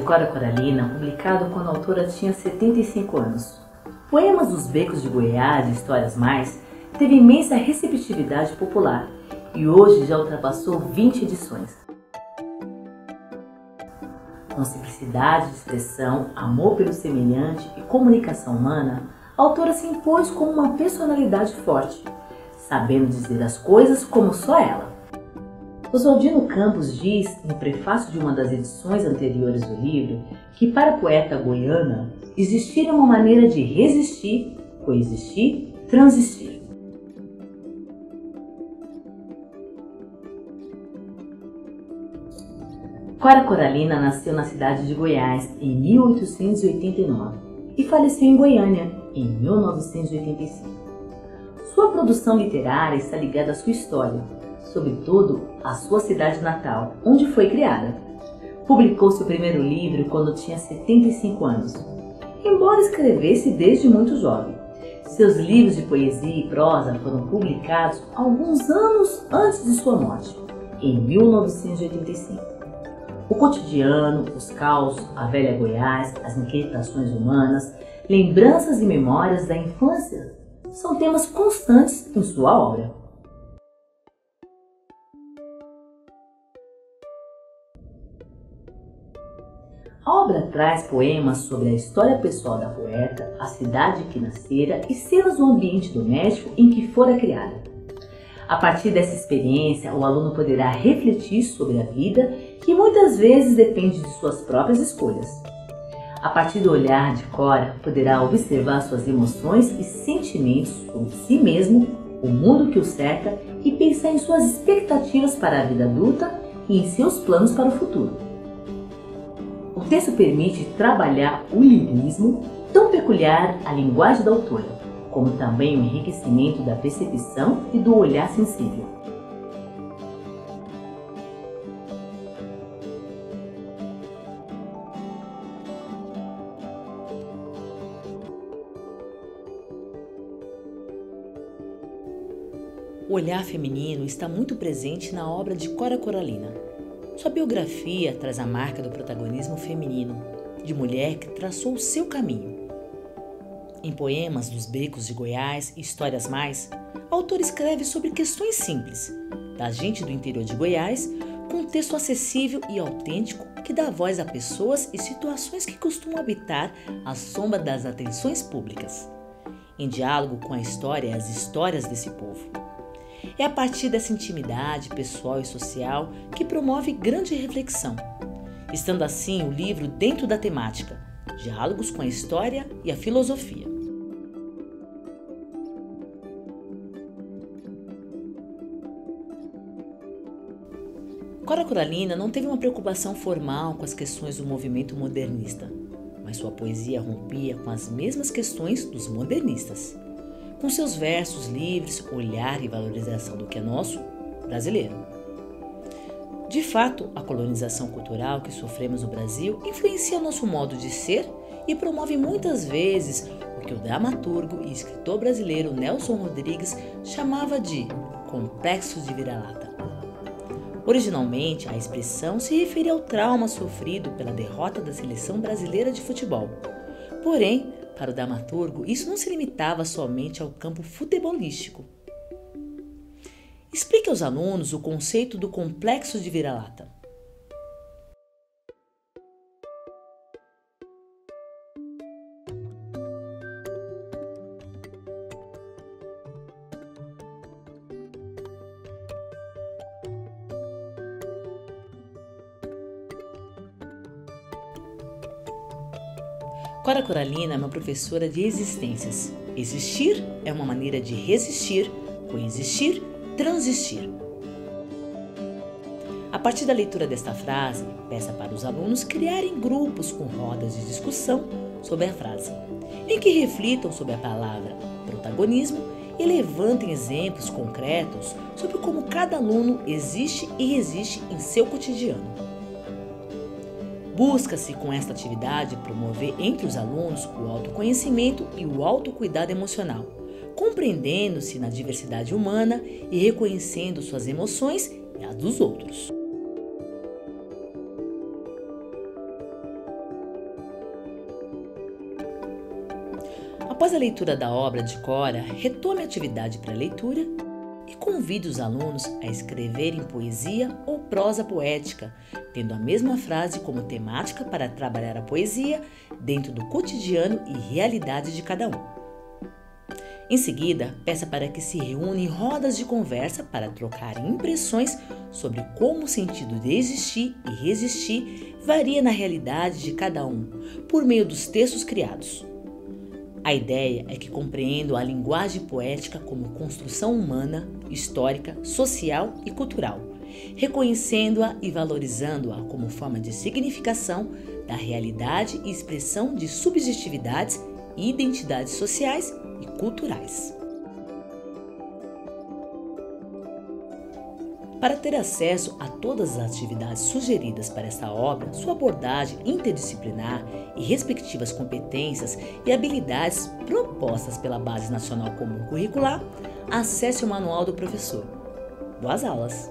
de Cora Coralina, publicado quando a autora tinha 75 anos. Poemas dos Becos de Goiás e Histórias Mais teve imensa receptividade popular e hoje já ultrapassou 20 edições. Com simplicidade de expressão, amor pelo semelhante e comunicação humana, a autora se impôs como uma personalidade forte, sabendo dizer as coisas como só ela. Oswaldino Campos diz, no prefácio de uma das edições anteriores do livro, que para a poeta goiana existir uma maneira de resistir, coexistir, transistir. Cora Coralina nasceu na cidade de Goiás em 1889 e faleceu em Goiânia em 1985. Sua produção literária está ligada à sua história, sobretudo à sua cidade natal, onde foi criada. Publicou seu primeiro livro quando tinha 75 anos, embora escrevesse desde muito jovem. Seus livros de poesia e prosa foram publicados alguns anos antes de sua morte, em 1985. O cotidiano, os causos, a velha Goiás, as inquietações humanas, lembranças e memórias da infância são temas constantes em sua obra. A obra traz poemas sobre a história pessoal da poeta, a cidade que nascera e cenas do ambiente doméstico em que fora criada. A partir dessa experiência, o aluno poderá refletir sobre a vida, que muitas vezes depende de suas próprias escolhas. A partir do olhar de Cora, poderá observar suas emoções e sentimentos sobre si mesmo, o mundo que o cerca e pensar em suas expectativas para a vida adulta e em seus planos para o futuro. O texto permite trabalhar o lirismo, tão peculiar à linguagem da autora, como também o enriquecimento da percepção e do olhar sensível. O olhar feminino está muito presente na obra de Cora Coralina. Sua biografia traz a marca do protagonismo feminino, de mulher que traçou o seu caminho. Em poemas dos Becos de Goiás e Histórias Mais, a autora escreve sobre questões simples, da gente do interior de Goiás, com um texto acessível e autêntico que dá voz a pessoas e situações que costumam habitar à sombra das atenções públicas, em diálogo com a história e as histórias desse povo. É a partir dessa intimidade pessoal e social que promove grande reflexão, estando assim o livro dentro da temática, diálogos com a história e a filosofia. Cora Coralina não teve uma preocupação formal com as questões do movimento modernista, mas sua poesia rompia com as mesmas questões dos modernistas, com seus versos livres, olhar e valorização do que é nosso, brasileiro. De fato, a colonização cultural que sofremos no Brasil influencia nosso modo de ser e promove muitas vezes o que o dramaturgo e escritor brasileiro Nelson Rodrigues chamava de complexo de vira-lata. Originalmente, a expressão se referia ao trauma sofrido pela derrota da seleção brasileira de futebol. Porém, para o dramaturgo, isso não se limitava somente ao campo futebolístico. Explique aos alunos o conceito do complexo de vira-lata. Cora Coralina é uma professora de existências. Existir é uma maneira de resistir, coexistir, transistir. A partir da leitura desta frase, peça para os alunos criarem grupos com rodas de discussão sobre a frase, em que reflitam sobre a palavra protagonismo e levantem exemplos concretos sobre como cada aluno existe e resiste em seu cotidiano. Busca-se com esta atividade promover entre os alunos o autoconhecimento e o autocuidado emocional, compreendendo-se na diversidade humana e reconhecendo suas emoções e as dos outros. Após a leitura da obra de Cora, retome a atividade para leitura e convide os alunos a escreverem poesia ou prosa poética, tendo a mesma frase como temática para trabalhar a poesia dentro do cotidiano e realidade de cada um. Em seguida, peça para que se reúnam em rodas de conversa para trocar impressões sobre como o sentido de existir e resistir varia na realidade de cada um, por meio dos textos criados. A ideia é que compreendam a linguagem poética como construção humana, histórica, social e cultural, reconhecendo-a e valorizando-a como forma de significação da realidade e expressão de subjetividades e identidades sociais e culturais. Para ter acesso a todas as atividades sugeridas para esta obra, sua abordagem interdisciplinar e respectivas competências e habilidades propostas pela Base Nacional Comum Curricular, acesse o Manual do Professor. Boas aulas!